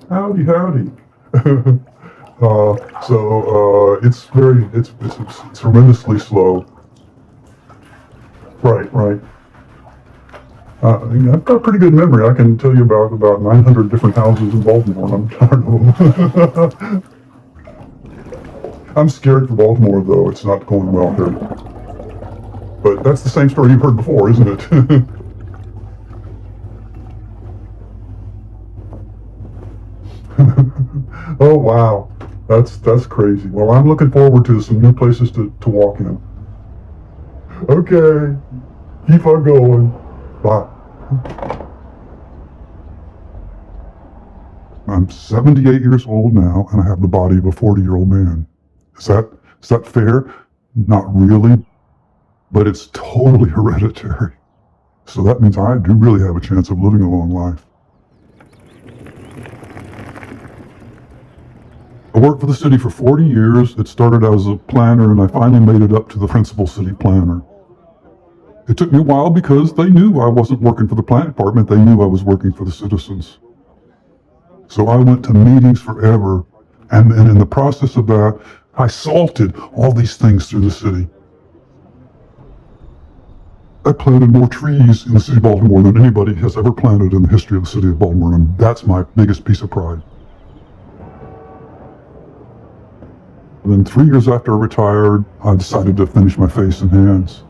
Howdy, howdy. It's tremendously slow. Right, right. I've got a pretty good memory. I can tell you about 900 different houses in Baltimore. I'm tired of them. I'm scared for Baltimore, though. It's not going well here. But that's the same story you've heard before, isn't it? Oh, wow. That's crazy. Well, I'm looking forward to some new places to walk in. Okay. Keep on going. Bye. I'm 78 years old now, and I have the body of a 40-year-old man. Is that fair? Not really, but it's totally hereditary. So that means I do really have a chance of living a long life. I worked for the city for 40 years. It started as a planner, and I finally made it up to the principal city planner. It took me a while because they knew I wasn't working for the planning department. They knew I was working for the citizens. So I went to meetings forever, and in the process of that, I salted all these things through the city. I planted more trees in the city of Baltimore than anybody has ever planted in the history of the city of Baltimore, and that's my biggest piece of pride. Then 3 years after I retired, I decided to finish my face and hands.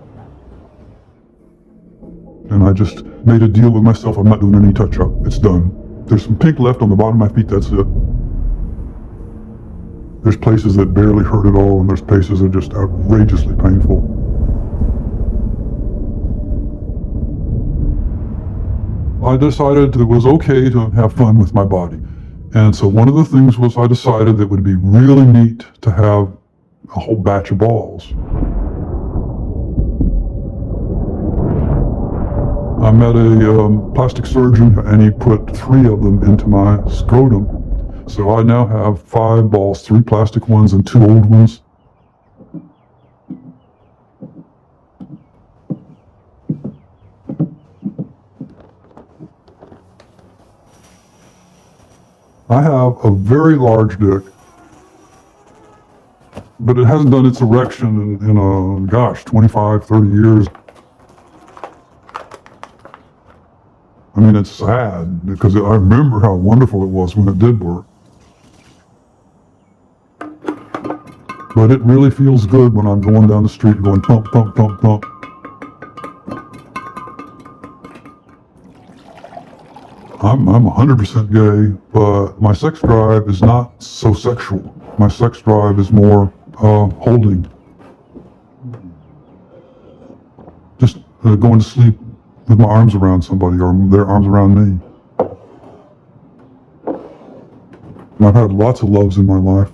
And I just made a deal with myself. I'm not doing any touch-up. It's done. There's some pink left on the bottom of my feet, that's it. There's places that barely hurt at all, and there's places that are just outrageously painful. I decided it was okay to have fun with my body. And so one of the things was I decided that it would be really neat to have a whole batch of balls. I met a plastic surgeon, and he put 3 of them into my scrotum. So I now have 5 balls, 3 plastic ones and 2 old ones. I have a very large dick, but it hasn't done its erection in 25, 30 years. I mean, it's sad because I remember how wonderful it was when it did work. But it really feels good when I'm going down the street going pump, pump, pump, pump. I'm 100% gay, but my sex drive is not so sexual. My sex drive is more holding. Just going to sleep with my arms around somebody or their arms around me. And I've had lots of loves in my life.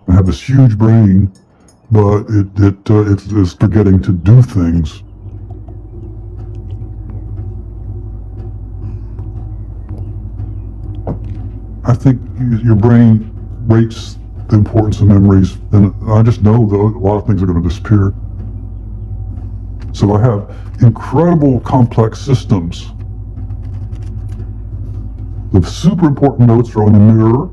I have this huge brain, but it is forgetting to do things. I think your brain rates the importance of memories, and I just know that a lot of things are going to disappear. So I have incredible complex systems. The super important notes are on the mirror.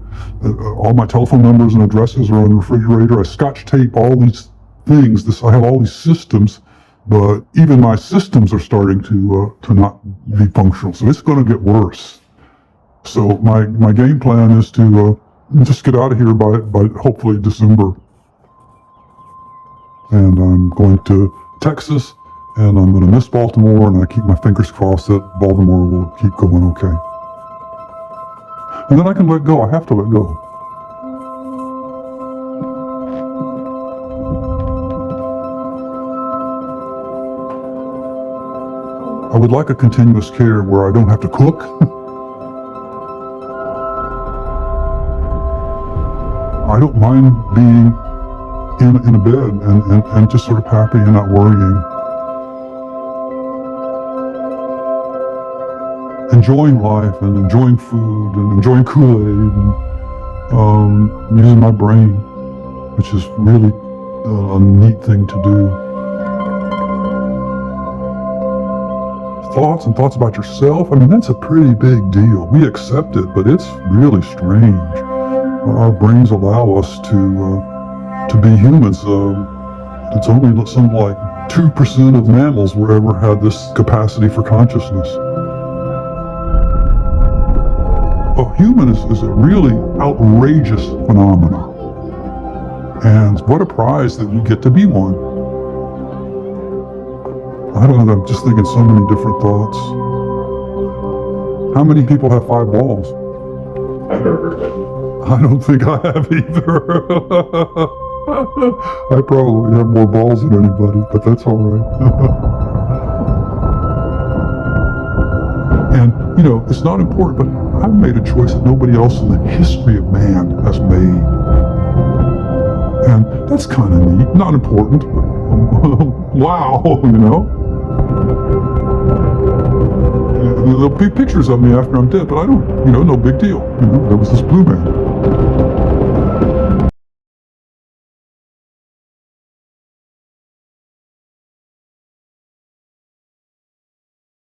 All my telephone numbers and addresses are on the refrigerator. I scotch tape all these things. I have all these systems, but even my systems are starting to not be functional. So it's going to get worse. So my game plan is to just get out of here by hopefully December. And I'm going to Texas, and I'm going to miss Baltimore, and I keep my fingers crossed that Baltimore will keep going okay. And then I can let go. I have to let go. I would like a continuous care where I don't have to cook. I don't mind being in a bed and just sort of happy and not worrying. Enjoying life and enjoying food and enjoying Kool-Aid and using my brain, which is really a neat thing to do. Thoughts and thoughts about yourself, I mean, that's a pretty big deal. We accept it, but it's really strange. Our brains allow us to be humans. It's only something like 2% of mammals were ever had this capacity for consciousness. A human is a really outrageous phenomenon. And what a prize that we get to be one. I don't know, I'm just thinking so many different thoughts. How many people have 5 balls? I've never heard of it. I don't think I have either. I probably have more balls than anybody, but that's all right. And, it's not important, but I've made a choice that nobody else in the history of man has made. And that's kind of neat. Not important, but wow, There'll be pictures of me after I'm dead, but I don't, no big deal. There was this blue man.